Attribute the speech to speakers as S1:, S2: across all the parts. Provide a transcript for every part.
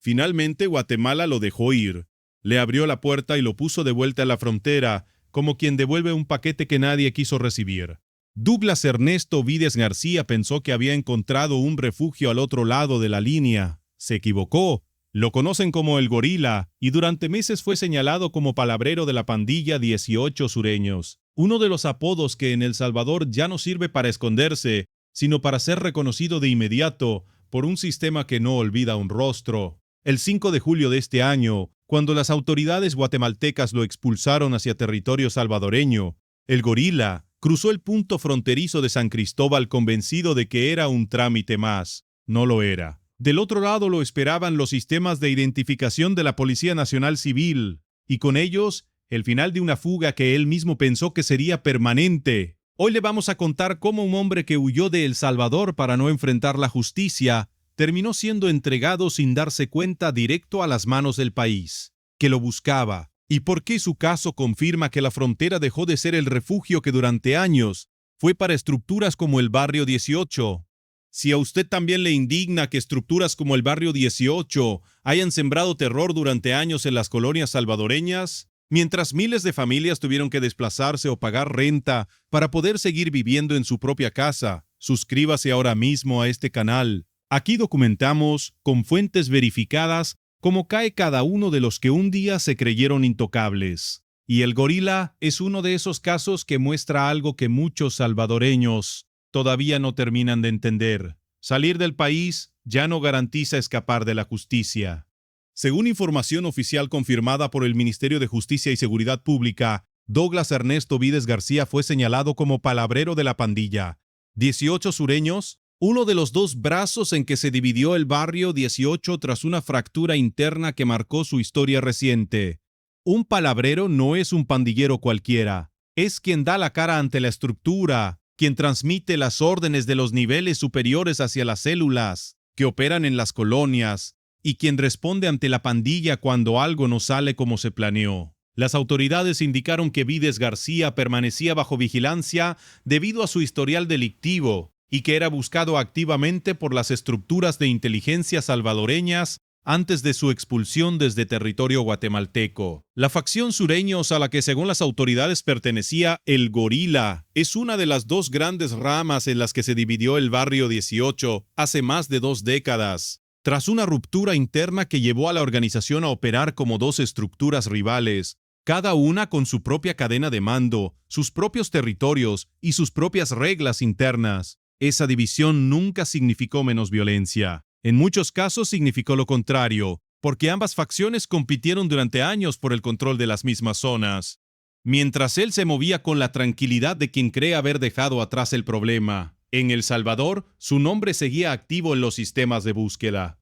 S1: Finalmente, Guatemala lo dejó ir. Le abrió la puerta y lo puso de vuelta a la frontera, como quien devuelve un paquete que nadie quiso recibir. Douglas Ernesto Vides García pensó que había encontrado un refugio al otro lado de la línea. Se equivocó. Lo conocen como el Gorila, y durante meses fue señalado como palabrero de la pandilla 18 Sureños, uno de los apodos que en El Salvador ya no sirve para esconderse, sino para ser reconocido de inmediato por un sistema que no olvida un rostro. El 5 de julio de este año, cuando las autoridades guatemaltecas lo expulsaron hacia territorio salvadoreño, el Gorila cruzó el punto fronterizo de San Cristóbal convencido de que era un trámite más. No lo era. Del otro lado lo esperaban los sistemas de identificación de la Policía Nacional Civil, y con ellos el final de una fuga que él mismo pensó que sería permanente. Hoy le vamos a contar cómo un hombre que huyó de El Salvador para no enfrentar la justicia terminó siendo entregado sin darse cuenta directo a las manos del país, que lo buscaba, y por qué su caso confirma que la frontera dejó de ser el refugio que durante años fue para estructuras como el Barrio 18. Si a usted también le indigna que estructuras como el Barrio 18 hayan sembrado terror durante años en las colonias salvadoreñas, mientras miles de familias tuvieron que desplazarse o pagar renta para poder seguir viviendo en su propia casa, suscríbase ahora mismo a este canal. Aquí documentamos, con fuentes verificadas, cómo cae cada uno de los que un día se creyeron intocables. Y el Gorila es uno de esos casos que muestra algo que muchos salvadoreños todavía no terminan de entender. Salir del país ya no garantiza escapar de la justicia. Según información oficial confirmada por el Ministerio de Justicia y Seguridad Pública, Douglas Ernesto Vides García fue señalado como palabrero de la pandilla 18 Sureños, uno de los dos brazos en que se dividió el Barrio 18 tras una fractura interna que marcó su historia reciente. Un palabrero no es un pandillero cualquiera, es quien da la cara ante la estructura, quien transmite las órdenes de los niveles superiores hacia las células que operan en las colonias y quien responde ante la pandilla cuando algo no sale como se planeó. Las autoridades indicaron que Vides García permanecía bajo vigilancia debido a su historial delictivo y que era buscado activamente por las estructuras de inteligencia salvadoreñas antes de su expulsión desde territorio guatemalteco. La facción Sureños a la que según las autoridades pertenecía el Gorila es una de las dos grandes ramas en las que se dividió el Barrio 18 hace más de 2 décadas, tras una ruptura interna que llevó a la organización a operar como dos estructuras rivales, cada una con su propia cadena de mando, sus propios territorios y sus propias reglas internas. Esa división nunca significó menos violencia. En muchos casos significó lo contrario, porque ambas facciones compitieron durante años por el control de las mismas zonas. Mientras él se movía con la tranquilidad de quien cree haber dejado atrás el problema, en El Salvador su nombre seguía activo en los sistemas de búsqueda.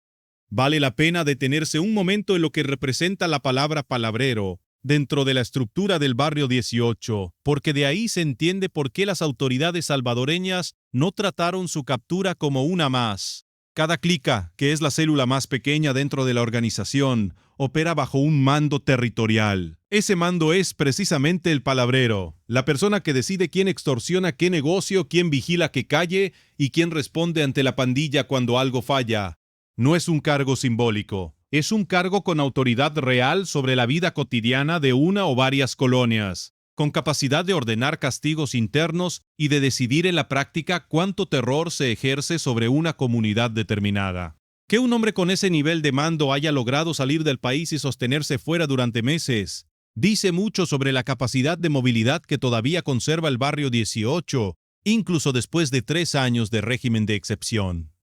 S1: Vale la pena detenerse un momento en lo que representa la palabra palabrero dentro de la estructura del Barrio 18, porque de ahí se entiende por qué las autoridades salvadoreñas no trataron su captura como una más. Cada clica, que es la célula más pequeña dentro de la organización, opera bajo un mando territorial. Ese mando es precisamente el palabrero, la persona que decide quién extorsiona qué negocio, quién vigila que calle y quién responde ante la pandilla cuando algo falla. No es un cargo simbólico, es un cargo con autoridad real sobre la vida cotidiana de una o varias colonias, con capacidad de ordenar castigos internos y de decidir en la práctica cuánto terror se ejerce sobre una comunidad determinada. Que un hombre con ese nivel de mando haya logrado salir del país y sostenerse fuera durante meses dice mucho sobre la capacidad de movilidad que todavía conserva el Barrio 18, incluso después de 3 años de régimen de excepción.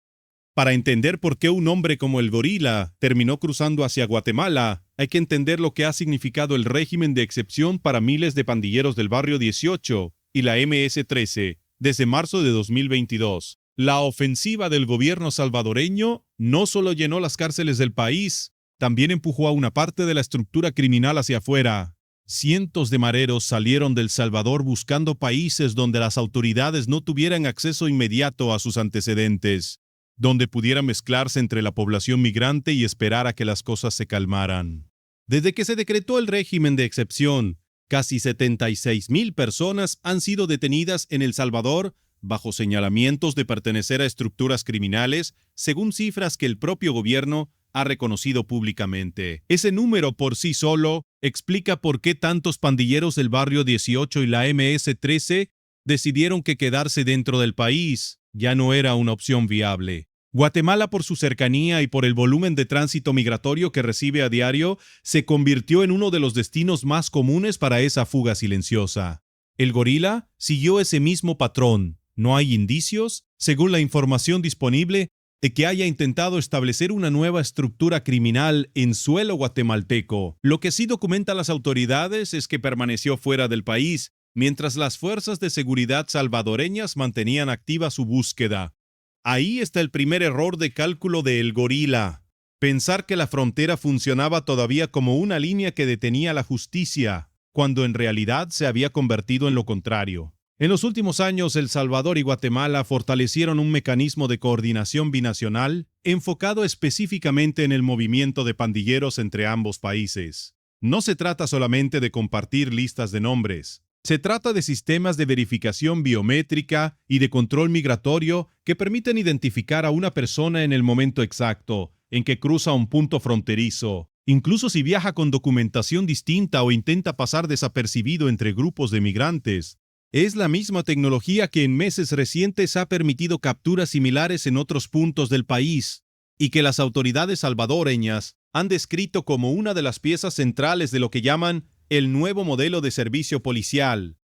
S1: Para entender por qué un hombre como el Gorila terminó cruzando hacia Guatemala, hay que entender lo que ha significado el régimen de excepción para miles de pandilleros del Barrio 18 y la MS-13 desde marzo de 2022. La ofensiva del gobierno salvadoreño no solo llenó las cárceles del país, también empujó a una parte de la estructura criminal hacia afuera. Cientos de mareros salieron del Salvador buscando países donde las autoridades no tuvieran acceso inmediato a sus antecedentes, donde pudiera mezclarse entre la población migrante y esperar a que las cosas se calmaran. Desde que se decretó el régimen de excepción, casi 76,000 personas han sido detenidas en El Salvador bajo señalamientos de pertenecer a estructuras criminales, según cifras que el propio gobierno ha reconocido públicamente. Ese número por sí solo explica por qué tantos pandilleros del Barrio 18 y la MS-13 decidieron que quedarse dentro del país ya no era una opción viable. Guatemala, por su cercanía y por el volumen de tránsito migratorio que recibe a diario, se convirtió en uno de los destinos más comunes para esa fuga silenciosa. El gorila siguió ese mismo patrón. No hay indicios, según la información disponible, de que haya intentado establecer una nueva estructura criminal en suelo guatemalteco. Lo que sí documenta las autoridades es que permaneció fuera del país, mientras las fuerzas de seguridad salvadoreñas mantenían activa su búsqueda. Ahí está el primer error de cálculo de El Gorila. Pensar que la frontera funcionaba todavía como una línea que detenía la justicia, cuando en realidad se había convertido en lo contrario. En los últimos años, El Salvador y Guatemala fortalecieron un mecanismo de coordinación binacional enfocado específicamente en el movimiento de pandilleros entre ambos países. No se trata solamente de compartir listas de nombres. Se trata de sistemas de verificación biométrica y de control migratorio que permiten identificar a una persona en el momento exacto en que cruza un punto fronterizo, incluso si viaja con documentación distinta o intenta pasar desapercibido entre grupos de migrantes. Es la misma tecnología que en meses recientes ha permitido capturas similares en otros puntos del país y que las autoridades salvadoreñas han descrito como una de las piezas centrales de lo que llaman el nuevo modelo de servicio policial.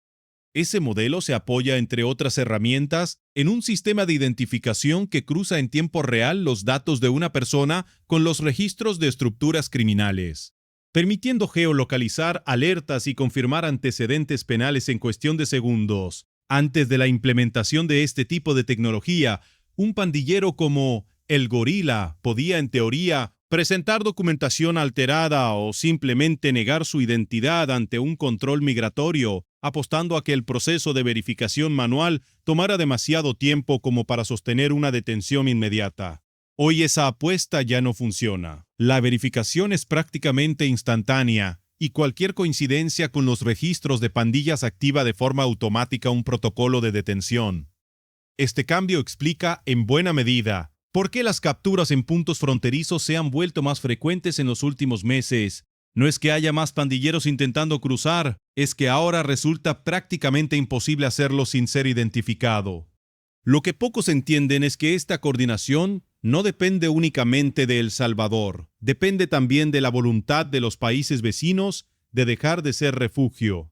S1: Ese modelo se apoya, entre otras herramientas, en un sistema de identificación que cruza en tiempo real los datos de una persona con los registros de estructuras criminales, permitiendo geolocalizar alertas y confirmar antecedentes penales en cuestión de segundos. Antes de la implementación de este tipo de tecnología, un pandillero como El Gorila podía, en teoría, presentar documentación alterada o simplemente negar su identidad ante un control migratorio, apostando a que el proceso de verificación manual tomara demasiado tiempo como para sostener una detención inmediata. Hoy esa apuesta ya no funciona. La verificación es prácticamente instantánea y cualquier coincidencia con los registros de pandillas activa de forma automática un protocolo de detención. Este cambio explica, en buena medida, por qué las capturas en puntos fronterizos se han vuelto más frecuentes en los últimos meses. No es que haya más pandilleros intentando cruzar, es que ahora resulta prácticamente imposible hacerlo sin ser identificado. Lo que pocos entienden es que esta coordinación no depende únicamente de El Salvador, depende también de la voluntad de los países vecinos de dejar de ser refugio.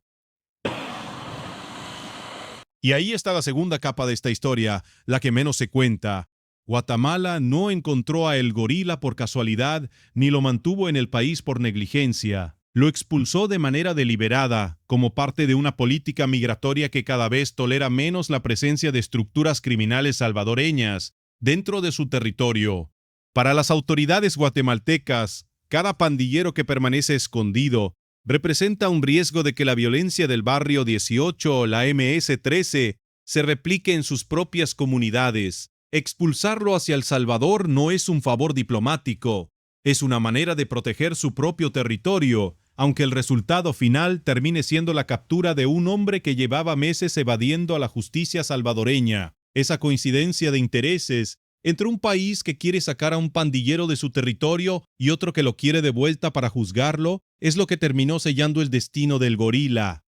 S1: Y ahí está la segunda capa de esta historia, la que menos se cuenta. Guatemala no encontró a El Gorila por casualidad, ni lo mantuvo en el país por negligencia. Lo expulsó de manera deliberada, como parte de una política migratoria que cada vez tolera menos la presencia de estructuras criminales salvadoreñas dentro de su territorio. Para las autoridades guatemaltecas, cada pandillero que permanece escondido representa un riesgo de que la violencia del Barrio 18 o la MS-13 se replique en sus propias comunidades. Expulsarlo hacia El Salvador no es un favor diplomático, es una manera de proteger su propio territorio, aunque el resultado final termine siendo la captura de un hombre que llevaba meses evadiendo a la justicia salvadoreña. Esa coincidencia de intereses entre un país que quiere sacar a un pandillero de su territorio y otro que lo quiere de vuelta para juzgarlo es lo que terminó sellando el destino del gorila.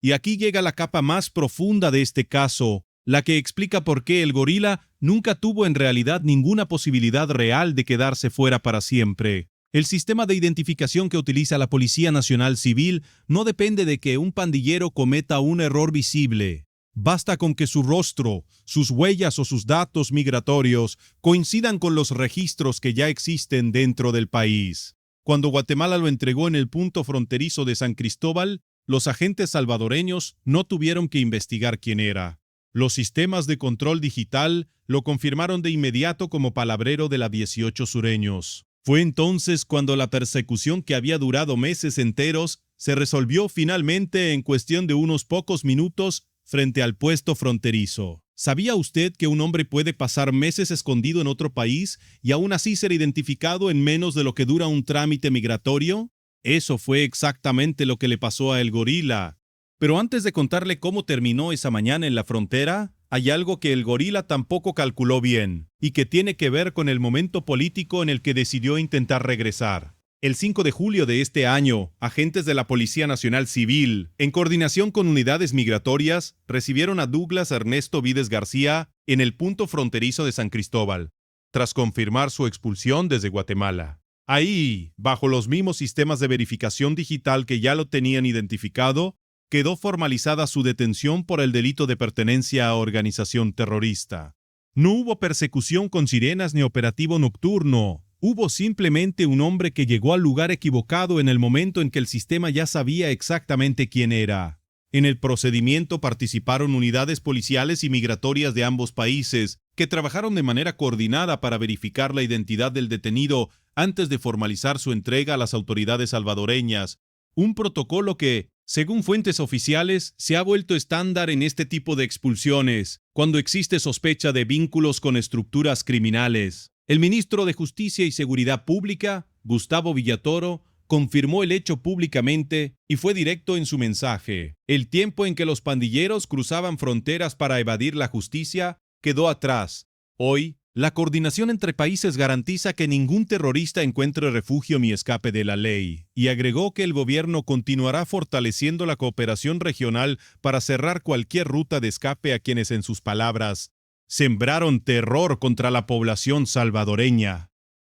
S1: Y aquí llega la capa más profunda de este caso, la que explica por qué el gorila nunca tuvo en realidad ninguna posibilidad real de quedarse fuera para siempre. El sistema de identificación que utiliza la Policía Nacional Civil no depende de que un pandillero cometa un error visible. Basta con que su rostro, sus huellas o sus datos migratorios coincidan con los registros que ya existen dentro del país. Cuando Guatemala lo entregó en el punto fronterizo de San Cristóbal, los agentes salvadoreños no tuvieron que investigar quién era. Los sistemas de control digital lo confirmaron de inmediato como palabrero de la 18 sureños. Fue entonces cuando la persecución que había durado meses enteros se resolvió finalmente en cuestión de unos pocos minutos frente al puesto fronterizo. ¿Sabía usted que un hombre puede pasar meses escondido en otro país y aún así ser identificado en menos de lo que dura un trámite migratorio? Eso fue exactamente lo que le pasó a El Gorila. Pero antes de contarle cómo terminó esa mañana en la frontera, hay algo que el gorila tampoco calculó bien, y que tiene que ver con el momento político en el que decidió intentar regresar. El 5 de julio de este año, agentes de la Policía Nacional Civil, en coordinación con unidades migratorias, recibieron a Douglas Ernesto Vides García en el punto fronterizo de San Cristóbal, tras confirmar su expulsión desde Guatemala. Ahí, bajo los mismos sistemas de verificación digital que ya lo tenían identificado, quedó formalizada su detención por el delito de pertenencia a organización terrorista. No hubo persecución con sirenas ni operativo nocturno. Hubo simplemente un hombre que llegó al lugar equivocado en el momento en que el sistema ya sabía exactamente quién era. En el procedimiento participaron unidades policiales y migratorias de ambos países, que trabajaron de manera coordinada para verificar la identidad del detenido antes de formalizar su entrega a las autoridades salvadoreñas. Un protocolo que, según fuentes oficiales, se ha vuelto estándar en este tipo de expulsiones, cuando existe sospecha de vínculos con estructuras criminales. El ministro de Justicia y Seguridad Pública, Gustavo Villatoro, confirmó el hecho públicamente y fue directo en su mensaje. El tiempo en que los pandilleros cruzaban fronteras para evadir la justicia quedó atrás. Hoy, la coordinación entre países garantiza que ningún terrorista encuentre refugio ni escape de la ley, y agregó que el gobierno continuará fortaleciendo la cooperación regional para cerrar cualquier ruta de escape a quienes, en sus palabras, sembraron terror contra la población salvadoreña.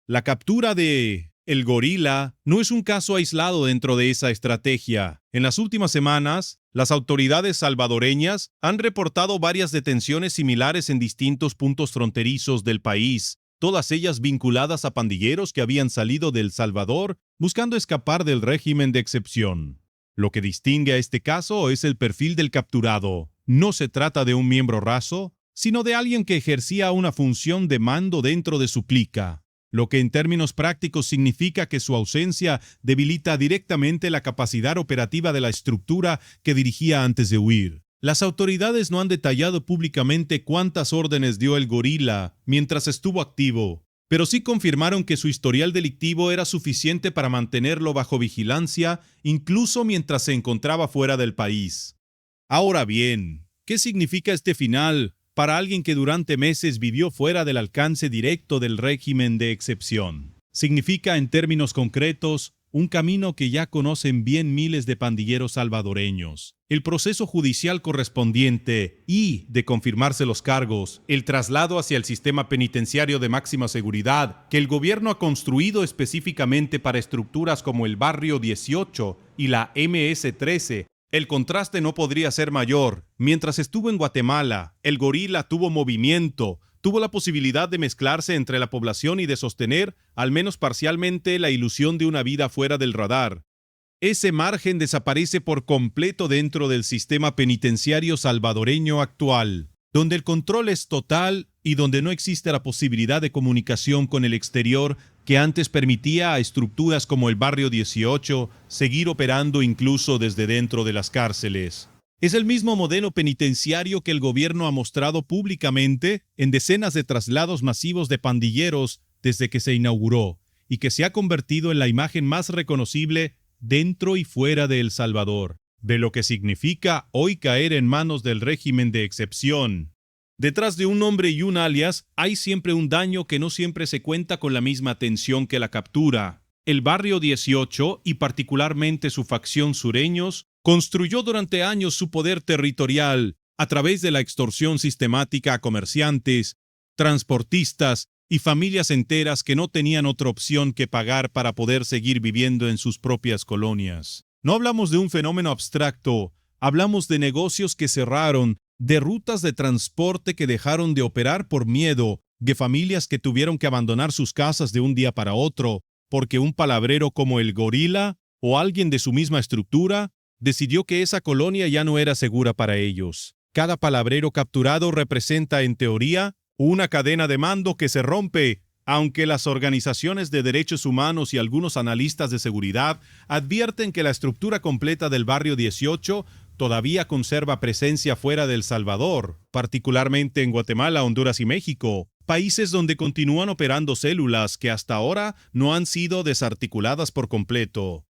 S1: La captura de el gorila no es un caso aislado dentro de esa estrategia. En las últimas semanas, las autoridades salvadoreñas han reportado varias detenciones similares en distintos puntos fronterizos del país, todas ellas vinculadas a pandilleros que habían salido de El Salvador buscando escapar del régimen de excepción. Lo que distingue a este caso es el perfil del capturado. No se trata de un miembro raso, sino de alguien que ejercía una función de mando dentro de su clica, lo que en términos prácticos significa que su ausencia debilita directamente la capacidad operativa de la estructura que dirigía antes de huir. Las autoridades no han detallado públicamente cuántas órdenes dio el gorila mientras estuvo activo, pero sí confirmaron que su historial delictivo era suficiente para mantenerlo bajo vigilancia, incluso mientras se encontraba fuera del país. Ahora bien, ¿qué significa este final para alguien que durante meses vivió fuera del alcance directo del régimen de excepción? Significa, en términos concretos, un camino que ya conocen bien miles de pandilleros salvadoreños. El proceso judicial correspondiente y, de confirmarse los cargos, el traslado hacia el sistema penitenciario de máxima seguridad que el gobierno ha construido específicamente para estructuras como el Barrio 18 y la MS-13. El contraste no podría ser mayor. Mientras estuvo en Guatemala, el gorila tuvo movimiento, tuvo la posibilidad de mezclarse entre la población y de sostener, al menos parcialmente, la ilusión de una vida fuera del radar. Ese margen desaparece por completo dentro del sistema penitenciario salvadoreño actual, donde el control es total y donde no existe la posibilidad de comunicación con el exterior que antes permitía a estructuras como el Barrio 18 seguir operando incluso desde dentro de las cárceles. Es el mismo modelo penitenciario que el gobierno ha mostrado públicamente en decenas de traslados masivos de pandilleros desde que se inauguró, y que se ha convertido en la imagen más reconocible dentro y fuera de El Salvador, de lo que significa hoy caer en manos del régimen de excepción. Detrás de un nombre y un alias hay siempre un daño que no siempre se cuenta con la misma atención que la captura. El Barrio 18, y particularmente su facción Sureños, construyó durante años su poder territorial a través de la extorsión sistemática a comerciantes, transportistas y familias enteras que no tenían otra opción que pagar para poder seguir viviendo en sus propias colonias. No hablamos de un fenómeno abstracto, hablamos de negocios que cerraron, de rutas de transporte que dejaron de operar por miedo, de familias que tuvieron que abandonar sus casas de un día para otro, porque un palabrero como el gorila o alguien de su misma estructura decidió que esa colonia ya no era segura para ellos. Cada palabrero capturado representa, en teoría, una cadena de mando que se rompe, aunque las organizaciones de derechos humanos y algunos analistas de seguridad advierten que la estructura completa del Barrio 18 todavía conserva presencia fuera de El Salvador, particularmente en Guatemala, Honduras y México, países donde continúan operando células que hasta ahora no han sido desarticuladas por completo.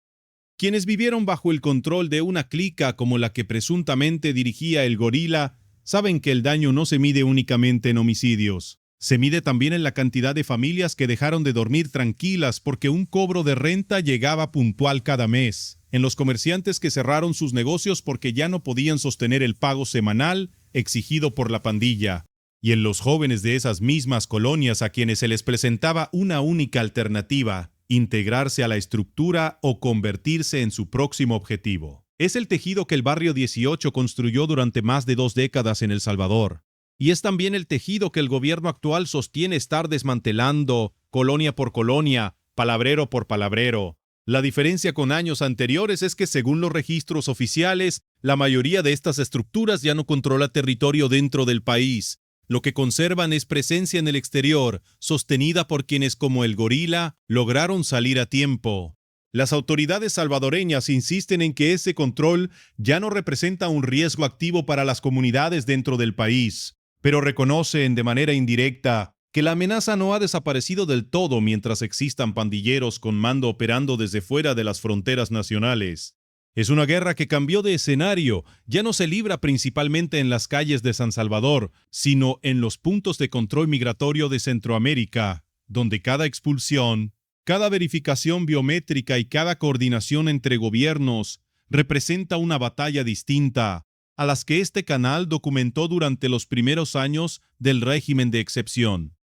S1: Quienes vivieron bajo el control de una clica como la que presuntamente dirigía el gorila saben que el daño no se mide únicamente en homicidios. Se mide también en la cantidad de familias que dejaron de dormir tranquilas porque un cobro de renta llegaba puntual cada mes, en los comerciantes que cerraron sus negocios porque ya no podían sostener el pago semanal exigido por la pandilla, y en los jóvenes de esas mismas colonias a quienes se les presentaba una única alternativa: integrarse a la estructura o convertirse en su próximo objetivo. Es el tejido que el Barrio 18 construyó durante más de 2 décadas en El Salvador. Y es también el tejido que el gobierno actual sostiene estar desmantelando, colonia por colonia, palabrero por palabrero. La diferencia con años anteriores es que, según los registros oficiales, la mayoría de estas estructuras ya no controla territorio dentro del país. Lo que conservan es presencia en el exterior, sostenida por quienes, como el gorila, lograron salir a tiempo. Las autoridades salvadoreñas insisten en que ese control ya no representa un riesgo activo para las comunidades dentro del país, pero reconocen de manera indirecta que la amenaza no ha desaparecido del todo mientras existan pandilleros con mando operando desde fuera de las fronteras nacionales. Es una guerra que cambió de escenario, ya no se libra principalmente en las calles de San Salvador, sino en los puntos de control migratorio de Centroamérica, donde cada expulsión, cada verificación biométrica y cada coordinación entre gobiernos representa una batalla distinta a las que este canal documentó durante los primeros años del régimen de excepción.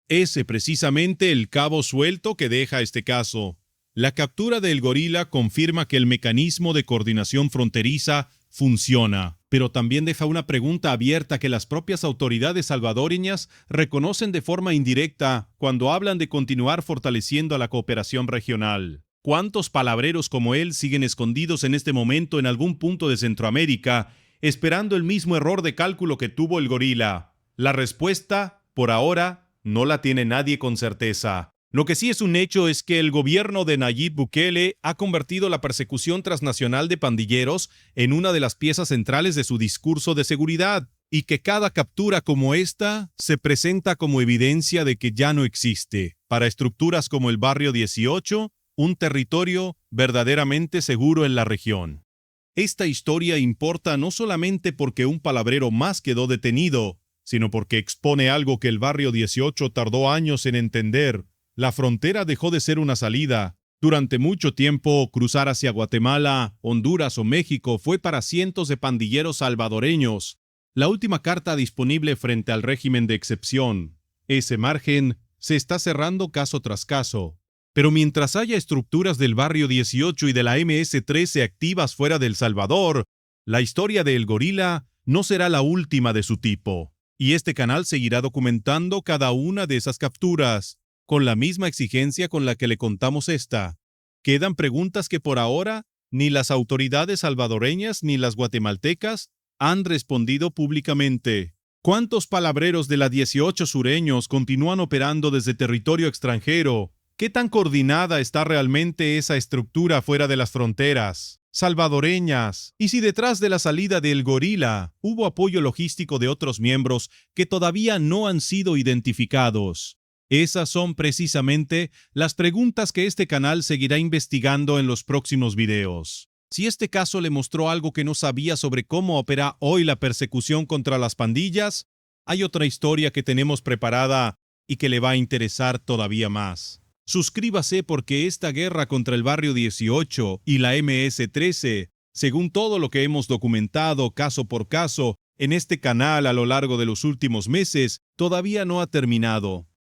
S1: Ese precisamente el cabo suelto que deja este caso. La captura del gorila confirma que el mecanismo de coordinación fronteriza funciona, pero también deja una pregunta abierta que las propias autoridades salvadoreñas reconocen de forma indirecta cuando hablan de continuar fortaleciendo a la cooperación regional. ¿Cuántos palabreros como él siguen escondidos en este momento en algún punto de Centroamérica, esperando el mismo error de cálculo que tuvo el gorila? La respuesta, por ahora, no la tiene nadie con certeza. Lo que sí es un hecho es que el gobierno de Nayib Bukele ha convertido la persecución transnacional de pandilleros en una de las piezas centrales de su discurso de seguridad, y que cada captura como esta se presenta como evidencia de que ya no existe, para estructuras como el Barrio 18, un territorio verdaderamente seguro en la región. Esta historia importa no solamente porque un palabrero más quedó detenido, sino porque expone algo que el Barrio 18 tardó años en entender. La frontera dejó de ser una salida. Durante mucho tiempo, cruzar hacia Guatemala, Honduras o México fue para cientos de pandilleros salvadoreños la última carta disponible frente al régimen de excepción. Ese margen se está cerrando caso tras caso. Pero mientras haya estructuras del Barrio 18 y de la MS-13 activas fuera de El Salvador, la historia de El Gorila no será la última de su tipo. Y este canal seguirá documentando cada una de esas capturas, con la misma exigencia con la que le contamos esta. Quedan preguntas que por ahora ni las autoridades salvadoreñas ni las guatemaltecas han respondido públicamente. ¿Cuántos palabreros de la 18 sureños continúan operando desde territorio extranjero? ¿Qué tan coordinada está realmente esa estructura fuera de las fronteras salvadoreñas? Y si detrás de la salida del gorila hubo apoyo logístico de otros miembros que todavía no han sido identificados. Esas son precisamente las preguntas que este canal seguirá investigando en los próximos videos. Si este caso le mostró algo que no sabía sobre cómo opera hoy la persecución contra las pandillas, hay otra historia que tenemos preparada y que le va a interesar todavía más. Suscríbase porque esta guerra contra el Barrio 18 y la MS-13, según todo lo que hemos documentado caso por caso en este canal a lo largo de los últimos meses, todavía no ha terminado.